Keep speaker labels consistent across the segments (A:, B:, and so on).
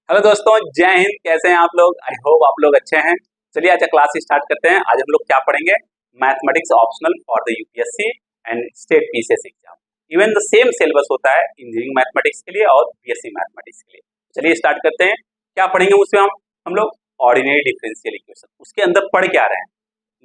A: Hello दोस्तों, जय हिंद। कैसे हैं आप लोग? आई होप आप लोग अच्छे हैं। चलिए आज क्लास स्टार्ट करते हैं। आज हम लोग क्या पढ़ेंगे? Mathematics optional for the UPSC and state PCS exam. Even the same syllabus होता है इंजीनियरिंग मैथमेटिक्स के लिए और बीएससी मैथमेटिक्स के लिए। चलिए स्टार्ट करते हैं। क्या पढ़ेंगे उसमें? हम लोग ऑर्डिनरी डिफरेंशियल इक्वेशन। उसके अंदर पढ़ क्या रहे हैं?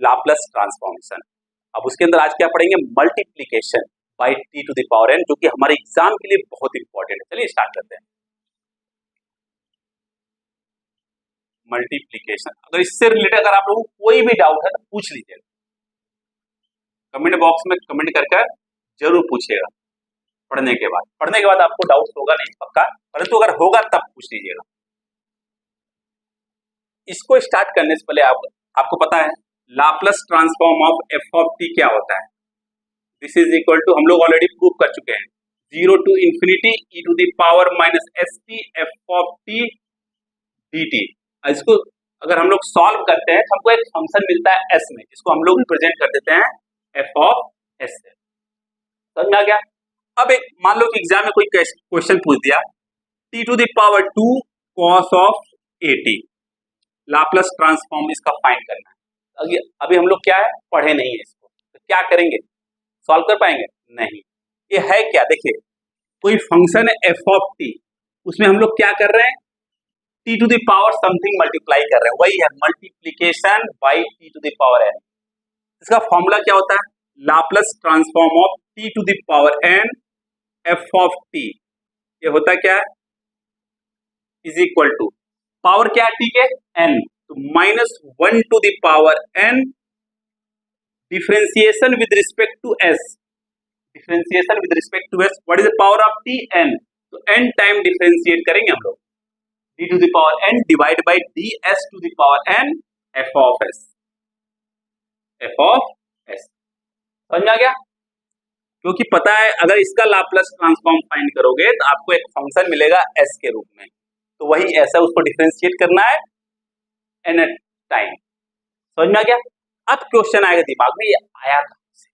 A: Laplace transformation. अब उसके अंदर आज क्या पढ़ेंगे? Multiplication by t to the power n, जो कि हमारे एग्जाम के लिए बहुत इंपॉर्टेंट है। चलिए स्टार्ट करते हैं। मल्टीप्लीकेशन, अगर इससे रिलेटेड अगर आप लोगों को कोई भी डाउट है तो पूछ लीजिएगा, कमेंट बॉक्स में कमेंट कर जरूर पूछिएगा। पढ़ने के बाद आपको डाउट होगा नहीं पक्का, परंतु अगर होगा तब पूछ लीजिएगा। इसको स्टार्ट करने से पहले आपको पता है Laplace transform of F of T क्या होता है? दिस इज इक्वल टू, हम लोग ऑलरेडी प्रूव कर चुके हैं, 0 to infinity e to the power minus S T F of T D t. इसको अगर हम लोग सॉल्व करते हैं तो हमको एक फंक्शन मिलता है एस में, जिसको हम लोग रिप्रेजेंट कर देते हैं एफ ऑफ एस से। समझ में आ गया? अब एक मान लो कि एग्जाम में कोई क्वेश्चन पूछ दिया, t to the power 2 cos of a t, Laplace transform इसका फाइंड करना है। अभी हम लोग क्या है, पढ़े नहीं है इसको, तो क्या करेंगे? सॉल्व कर पाएंगे? नहीं। ये है क्या? देखिए, कोई फंक्शन है एफ ऑफ टी, उसमें हम लोग क्या कर रहे हैं? T to the power something multiply कर रहे हैं, वही है multiplication by t to the power n. इसका फॉर्मूला क्या होता है? Laplace transform of t to the power n f of t. ये होता क्या है? इज इक्वल टू, पावर क्या है टी के? एन, तो minus 1 to the power n differentiation with respect to s. Differentiation with respect to s, what is the power of t? N. तो n time differentiate करेंगे हम लोग, d to the power n divide by ds to the power n f of s। f of s समझ में आ गया? क्योंकि पता है अगर इसका लाप्लास ट्रांसफॉर्म फाइंड करोगे तो आपको एक फंक्शन मिलेगा s के रूप में, तो वही s है, उसको डिफरेंशिएट करना है n टाइम। समझ में आ गया? अब क्वेश्चन आएगा दिमाग में, ये आया कहां से?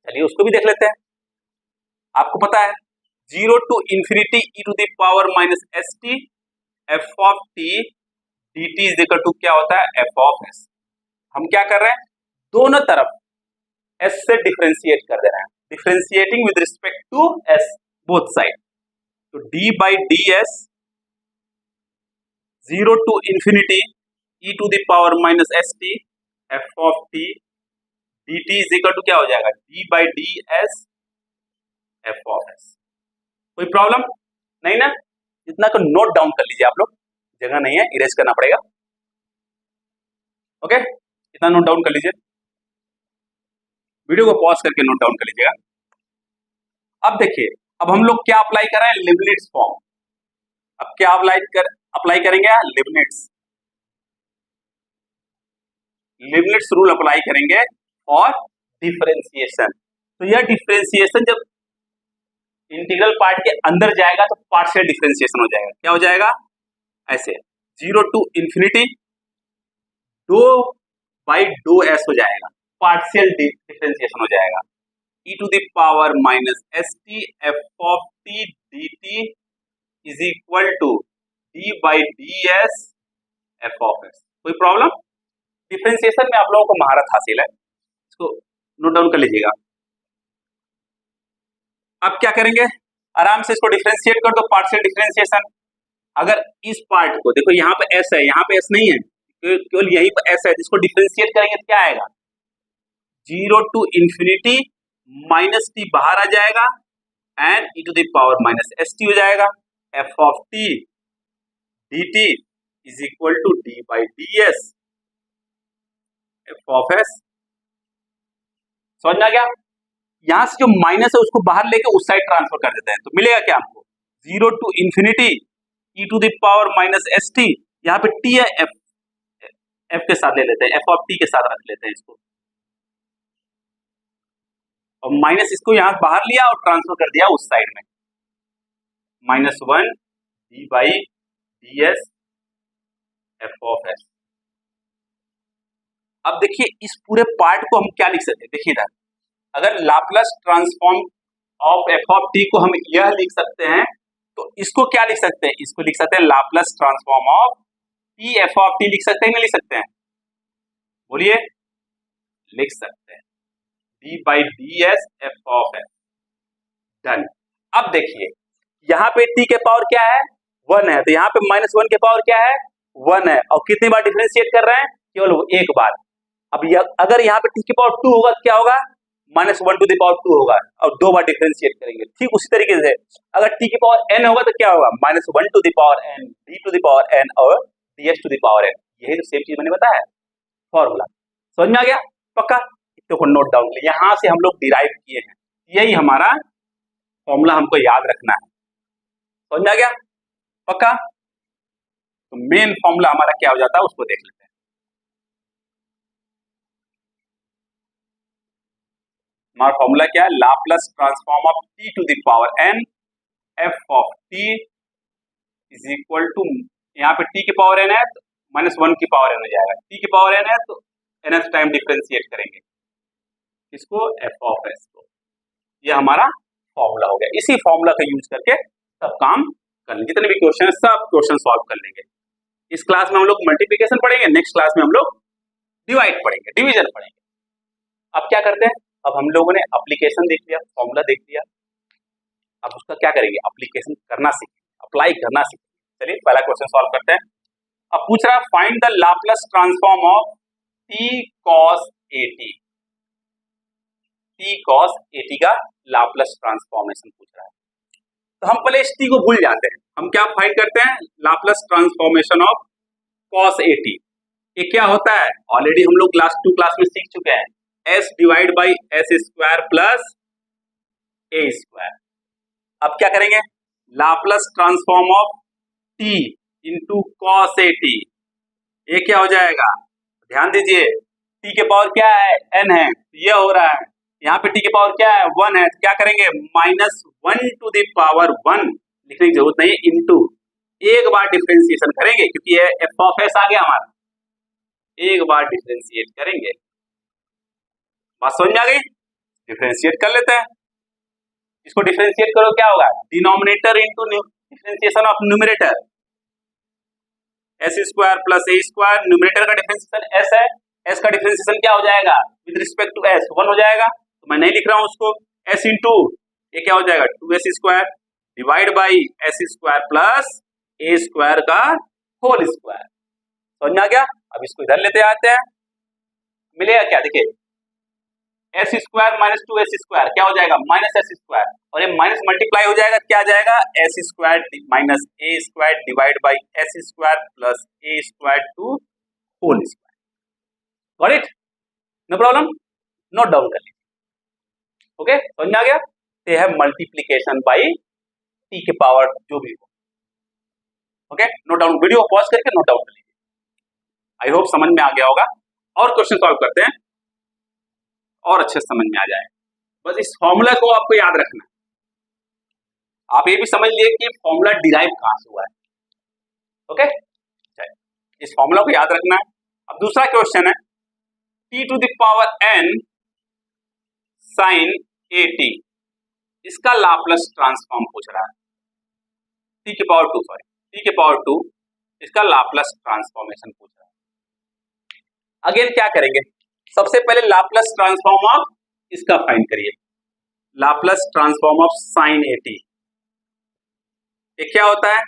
A: चलिए उसको भी देख लेते हैं। आपको पता है 0 to infinity e to the power minus S T F of T D T is equal to क्या होता है? F of s. हम क्या कर रहे हैं? दोनों तरफ एस से डिफरेंशिएट कर दे रहे हैं, differentiating with respect to S both side. तो D by D S 0 to infinity e to the power minus S T F of T D T is equal to क्या हो जाएगा? D by D S F of S. कोई problem नहीं ना? इतना को note down कर लीजिए आप लोग, जगह नहीं है, इरेज करना पड़ेगा। ओके, इतना नोट डाउन कर लीजिए, वीडियो को पॉज करके नोट डाउन कर लीजिएगा। अब देखिए, अब हम लोग क्या अप्लाई कर रहे हैं? लिबनिट्ज फॉर्म। अब क्या अप्लाई करेंगे? लिबनिट्ज रूल अप्लाई करेंगे और डिफरेंशिएशन। तो यह डिफरेंशिएशन जब इंटीग्रल पार्ट के अंदर जाएगा तो पार्शियल डिफरेंशिएशन हो जाएगा। क्या हो जाएगा? ऐसे 0 to infinity doh by doh s हो जाएगा, पार्शियल डिफरेंशिएशन हो जाएगा। e to the power minus S T F of T D T is equal to d by D S F of S. कोई प्रॉब्लम? डिफरेंशिएशन में आप लोगों को महारत हासिल है, इसको नोट डाउन कर लीजिएगा। अब क्या करेंगे? आराम से इसको डिफरेंशिएट कर दो, पार्शियल डिफरेंशिएशन। अगर इस पार्ट को देखो, यहाँ पे एस है, यहाँ पे एस नहीं है, केवल यहीं पे एस है, जिसको डिफरेंशिएट करेंगे तो क्या आएगा? 0 टू इंफिनिटी माइनस टी बाहर आ जाएगा and e to the power minus S t हो जाएगा। F of T D T is equal to d by D S F of s. समझ में आ गया? यहां से जो माइनस है उसको बाहर लेके उस साइड ट्रांसफर कर देते हैं, तो मिलेगा क्या हमको? 0 to infinity e to the power minus S t, यहाँ पे टी है, एफ के साथ ले लेते हैं, एफ ऑफ टी के साथ रख लेते हैं इसको, और माइनस इसको यहां बाहर लिया और ट्रांसफर कर दिया उस साइड में, -1 D by D S F of S. अब देखिए इस पूरे पार्ट को हम क्या लिख सकते हैं? देखिए इधर, अगर Laplace transform of F of T को हम यह लिख सकते हैं तो इसको क्या लिख सकते हैं, इसको लिख सकते हैं Laplace transform of T F of T, लिख सकते हैं नहीं लिख सकते हैं, बोलिए, लिख सकते हैं, D by D S F of S, done. अब देखिए यहाँ पे टी के पावर क्या है 1 है, तो यहाँ पे -1 के पावर क्या है 1 है, और कितनी बार डिफरेंशिएट कर रहे हैं, केवल एक बार। अब अगर यहाँ पे टी के पावर 2 होगा तो क्या होगा, -1 टू द पावर 2 होगा, और 2 बार डिफरेंशिएट करेंगे। ठीक उसी तरीके से अगर टी की पावर n होगा तो क्या होगा, -1 to the power n, d to the power n और ds to the power n। यही तो सेम चीज मैंने बताया फॉर्मूला, समझ में आ गया पक्का। तो को नोट डाउन कर, यहाँ से हम लोग डिराइव किए हैं, यही हमारा फॉर्मूला हमको याद रखना है, समझ में आ गया पक्का। तो मेन फॉर्मूला हमारा क्या हो जाता है उसको देख लेते हैं। हमारा फॉर्मूला क्या है, Laplace transform of t to the power n f of t is equal to, यहाँ पे टी की पावर n है तो -1 की पावर n हो जाएगा, टी की पावर n है तो nth टाइम डिफरेंशिएट करेंगे इसको एफ ऑफ एस को। ये हमारा फॉर्मूला हो गया, इसी फॉर्मूला का यूज करके सब काम कर लेंगे, जितने भी क्वेश्चन है सब क्वेश्चन सॉल्व कर लेंगे। इस क्लास में हम लोग मल्टीप्लिकेशन पढ़ेंगे, नेक्स्ट क्लास में हम लोग डिवाइड पढ़ेंगे, डिवीजन पढ़ेंगे। अब क्या करते हैं, अब हम लोगों ने एप्लीकेशन देख लिया, फॉर्मूला देख लिया, अब उसका क्या करेंगे, एप्लीकेशन करना सीखें, अप्लाई करना सीखें। चलिए पहला क्वेश्चन सॉल्व करते हैं। अब पूछ रहा है find the Laplace transform of T cos A T, T cos A T का लाप्लास ट्रांसफॉर्मेशन पूछ रहा है। तो हम पहले इस टी को भूल जाते हैं, हम क्या फाइंड करते हैं, Laplace transformation of cos A T. ये क्या होता है, ऑलरेडी हम लोग लास्ट 2 क्लास में सीख चुके हैं, s divide by S square plus A square. अब क्या करेंगे, Laplace transform of t into cos A T, ये क्या हो जाएगा, ध्यान दीजिए t के पावर क्या है n है, ये हो रहा है, यहाँ पे t के पावर क्या है 1 है, तो क्या करेंगे -1 टू द पावर 1 लिखने की जरूरत नहीं है, इंटू एक बार डिफरेंशिएशन करेंगे क्योंकि ये एफ ऑफ एस आ गया हमारा, एक बार डिफरेंशिएट करेंगे, बात समझ में आ गई। डिफरेंशिएट कर लेते हैं, इसको डिफरेंशिएट करो क्या होगा, denominator into differentiation of numerator, S square plus A square, numerator का डिफरेंशिएशन एस है, एस का डिफरेंशिएशन क्या हो जाएगा विद रिस्पेक्ट टू एस 1 हो जाएगा, तो मैं नहीं लिख रहा हूं उसको, एस इंटू ये क्या हो जाएगा 2s square divide by S square plus A square का होल स्क्वायर, समझ में आ गया। अब इसको इधर लेते आते हैं, मिलेगा क्या, देखिए s square minus 2s square क्या हो जाएगा माइनस एस स्क्वायर, और ये माइनस मल्टीप्लाई हो जाएगा, क्या आ जाएगा s square minus A square divide by S square plus A square to whole square, got it, no problem, note down कर लीजिए, ओके समझ में आ गया। ये है मल्टीप्लीकेशन बाई टी के पावर जो भी हो, okay note down, video pause करके नोट डाउन कर लीजिए, आई होप समझ में आ गया होगा। और क्वेश्चन सॉल्व करते हैं और अच्छे से समझ में आ जाए, बस इस फॉर्मूला को आपको याद रखना है, आप ये भी समझ लिए कि फॉर्मूला डिराइव कहां से हुआ है, ओके इस फॉर्मूला को याद रखना है। अब दूसरा क्वेश्चन है t to the power n sine A t, इसका लाप्लास ट्रांसफॉर्म पूछ रहा है, t के पावर 2 सॉरी t के पावर 2 इसका लाप्लास ट्रांसफॉर्मेशन पूछ रहा है। अगेन क्या करेंगे, सबसे पहले लाप्लास ट्रांसफॉर्म ऑफ इसका फाइंड करिए, Laplace transform of sign A T, ये क्या होता है,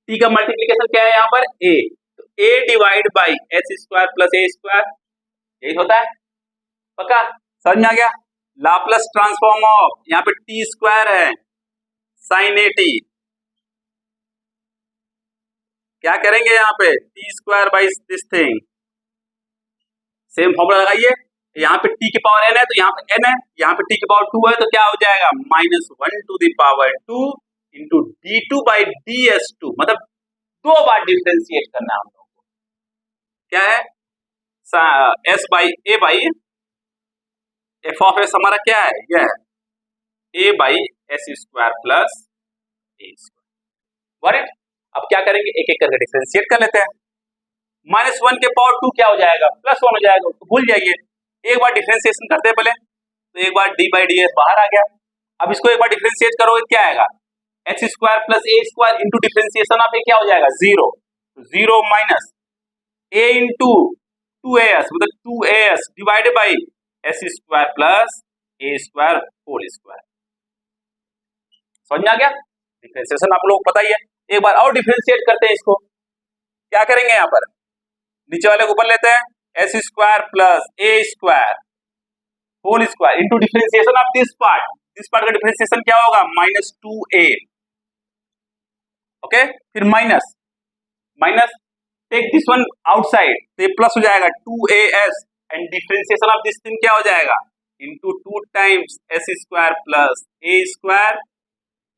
A: t का मल्टीप्लीकेशन क्या है यहाँ पर a, तो a divide by S square plus A square, यही होता है पक्का, समझ में आ गया। लाप्लास ट्रांसफॉर्म ऑफ यहाँ पे टी स्क्वायर है साइन ए टी, क्या करेंगे यहाँ पे T square by this thing, same formula लगाइए, यहाँ पे t की पावर n है तो यहाँ पे n है, यहाँ पे t की पावर 2 है तो क्या हो जाएगा -1 to the power 2 into d2 by ds2, मतलब 2 बार डिफरेंशिएट करना है हम लोगों को, क्या है s by a by F of S हमारा क्या है, यह है a by S square plus A square, अब क्या करेंगे एक एक करके डिफरेंशिएट कर लेते हैं, -1 के पावर 2 क्या हो जाएगा +1 हो जाएगा, तो भूल जाइए, एक बार डिफरेंशिएशन करते हैं पहले, तो एक बार d बाई डी एस बाहर आ गया, अब इसको एक बार डिफरेंशिएट करोगे क्या आएगा X square plus A square into differentiation of A क्या हो जाएगा 0, तो 0 माइनस ए इंटू 2as मतलब 2as divided by S square plus A square whole square. समझ में आ गया? डिफरेंशिएशन आप लोग पता ही है। एक बार और डिफरेंशिएट करते हैं इसको। क्या करेंगे यहाँ पर, नीचे वाले को ऊपर लेते हैं, s square plus A square whole square into differentiation of this part का डिफरेंशिएशन क्या होगा -2a। ओके, फिर minus take this one outside, तो ये प्लस हो जाएगा 2as and differentiation of this thing क्या हो जाएगा into 2 times s square plus A square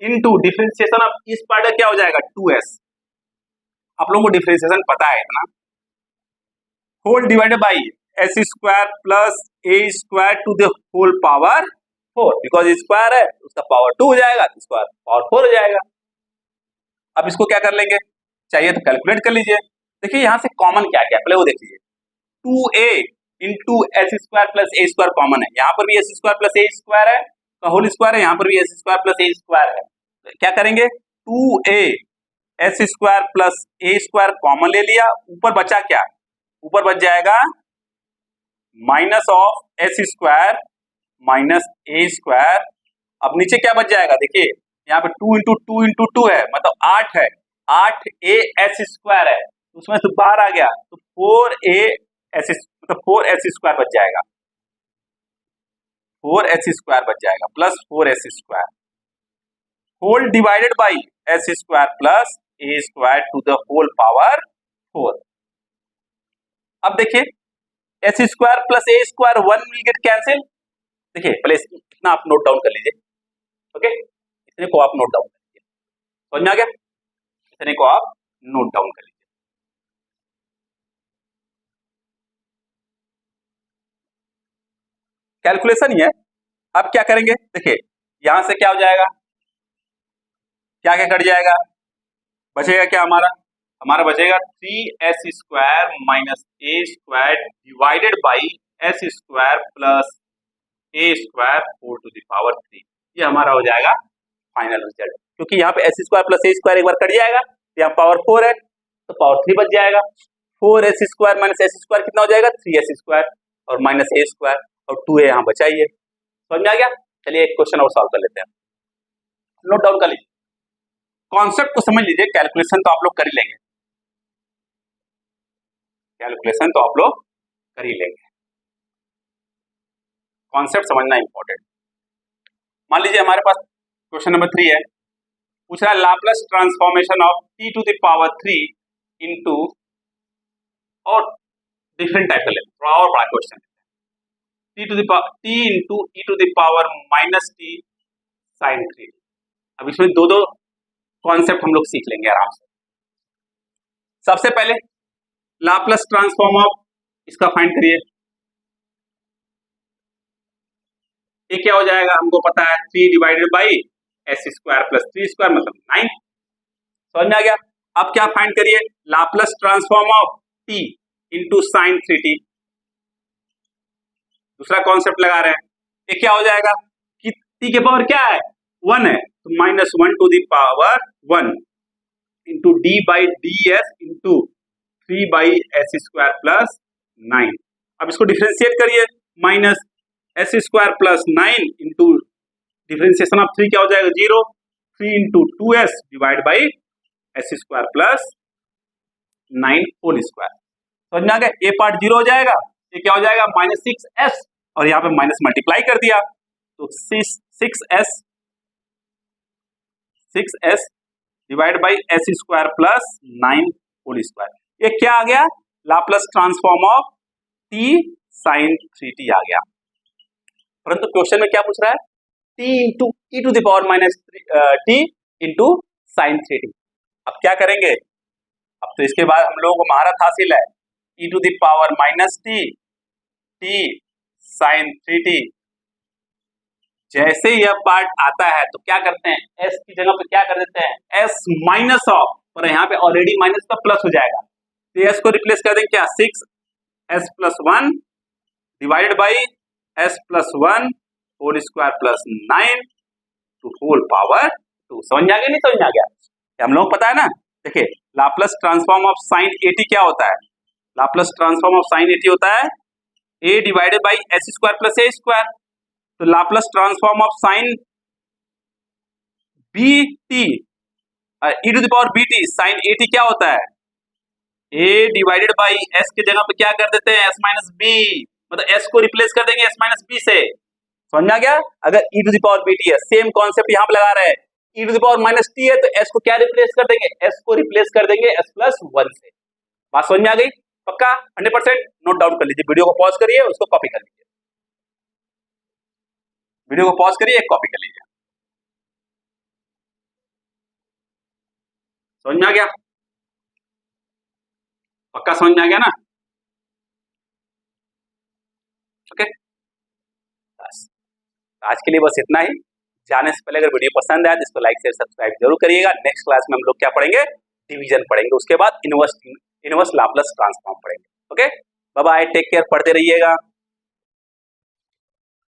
A: into differentiation of इस पार्ट का क्या हो जाएगा 2s। आप लोगों को डिफरेंशिएशन पता है इतना, whole divided by S square plus A square to the whole power 4, because square है उसका पावर 2 हो जाएगा, स्क्वायर पावर 4 हो जाएगा। अब इसको क्या कर लेंगे, चाहिए तो कैलकुलेट कर लीजिए। देखिए यहाँ से कॉमन क्या क्या, पहले वो देख लीजिए, 2a into S square plus ए स्क्वायर कॉमन है, यहाँ पर भी एस स्क्वायर प्लस ए स्क्वायर है का होल स्क्वायर है, यहाँ पर भी एस स्क्वायर प्लस ए स्क्वायर है। तो क्या करेंगे 2a एस स्क्वायर प्लस ए स्क्वायर कॉमन ले लिया, ऊपर बचा क्या, ऊपर बच जाएगा minus of S square minus A square. अब नीचे क्या बच जाएगा, देखिए यहाँ पे 2 है मतलब 8 है, 8a एस स्क्वायर है, उसमें से बाहर आ गया तो 4a एस मतलब 4s स्क्वायर बच जाएगा, 4s स्क्वायर बच जाएगा plus 4s square whole divided by S square plus A square to the whole power 4। अब देखिए s square plus A square 1 will get cancel. देखिए पहले इतना आप नोट डाउन कर लीजिए, ओके, इतने को आप नोट डाउन कर लीजिए, समझ में आ गया, इतने को आप नोट डाउन कर लीजिए। कैलकुलेशन ही है। अब क्या करेंगे, देखिए यहां से क्या हो जाएगा, क्या क्या कट जाएगा, बचेगा क्या हमारा बचेगा 3s square minus A square divided by S square plus A square 4 to the power 3। ये हमारा हो जाएगा फाइनल रिजल्ट, क्योंकि यहाँ पे एस स्क्वायर प्लस ए स्क्वायर एक बार कट जाएगा, यहाँ पावर 4 है तो पावर 3 बच जाएगा, 4s square minus s square कितना हो जाएगा 3s स्क्वायर और माइनस ए स्क्वायर और 2a यहाँ बचा ही है। समझ में आ गया? चलिए एक क्वेश्चन और सॉल्व कर लेते हैं, नोट डाउन कर लीजिए, कॉन्सेप्ट को समझ लीजिए, कैलकुलेशन तो आप लोग कर ही लेंगे, कैलकुलेशन तो आप लोग कर ही लेंगे, कॉन्सेप्ट समझना इंपॉर्टेंट। मान लीजिए हमारे पास क्वेश्चन नंबर 3 है, पूछ रहा है Laplace transformation of t to the power 3 into, और डिफरेंट टाइप का लेते हैं, थोड़ा और बड़ा question, t into e to the power minus t sine 3। अब इसमें दो कॉन्सेप्ट हम लोग सीख लेंगे आराम से। सबसे पहले लाप्लास ट्रांसफॉर्म ऑफ इसका फाइंड करिए, ये क्या हो जाएगा, हमको पता है 3 divided by S square plus 3 square मतलब 9। समझ में आ गया? अब क्या फाइंड करिए, Laplace transform of t into sine 3t। दूसरा कॉन्सेप्ट लगा रहे हैं, ये क्या हो जाएगा कि t के पावर क्या है 1 है, तो -1 to the power 1 into d by D s into 3 by S square plus 9। अब इसको डिफरेंशिएट करिए, minus s square plus 9 into differentiation of 3 क्या हो जाएगा 0, 3 into 2s divide by S square plus 9 whole square. समझ में आ गया? ये पार्ट 0 हो जाएगा, ये क्या हो जाएगा -6s और यहाँ पे माइनस मल्टीप्लाई कर दिया तो 6s divide by S square plus 9 whole square. ये क्या आ गया, Laplace transform of t sine 3t आ गया। परंतु क्वेश्चन में क्या पूछ रहा है, t into e to the power minus t into sine 3t। अब क्या करेंगे, अब तो इसके बाद हम लोगों को महारत हासिल है, e to the power minus t sine 3t। जैसे यह पार्ट आता है तो क्या करते हैं, s की जगह पे क्या कर देते हैं s माइनस ऑफ, और यहाँ पे ऑलरेडी माइनस का प्लस हो जाएगा, तो s को रिप्लेस कर देंगे क्या 6s plus 1 divided by s plus 1 whole square plus 9 to whole power 2। 2। समझ में आ गया नहीं समझ में आ गया? हम लोग पता है ना, देखिए Laplace transform of sine AT क्या होता है? Laplace transform of sine AT होता है a divided by S square plus A square. तो Laplace transform of sine B T e to the power B T sine A T क्या होता है? a divided by S की जगह पे क्या कर देते हैं? एस माइनस बी, मतलब एस को रिप्लेस कर देंगे एस माइनस बी से। समझ में आ गया? अगर e to the power B t है, सेम कॉन्सेप्ट यहां पे लगा रहे हैं। e to the power minus t है तो s को क्या रिप्लेस कर देंगे? s को रिप्लेस कर देंगे s प्लस 1 से। बात समझ में आ गई? पक्का 100%? नोट डाउन कर लीजिए, वीडियो को पॉज करिए, उसको कॉपी कर लीजिए। वीडियो को पॉज करिए, कॉपी कर लीजिए। समझ में आ गया? पक्का समझ में आ गया ना? ओके, बस आज के लिए बस इतना ही। जाने से पहले अगर वीडियो पसंद आए तो इसको लाइक शेयर सब्सक्राइब जरूर करिएगा। नेक्स्ट क्लास में हम लोग क्या पढ़ेंगे? डिवीजन पढ़ेंगे, उसके बाद इनवर्स लाप्लास ट्रांसफॉर्म पढ़ेंगे। Okay, bye bye, take care, पढ़ते रहिएगा।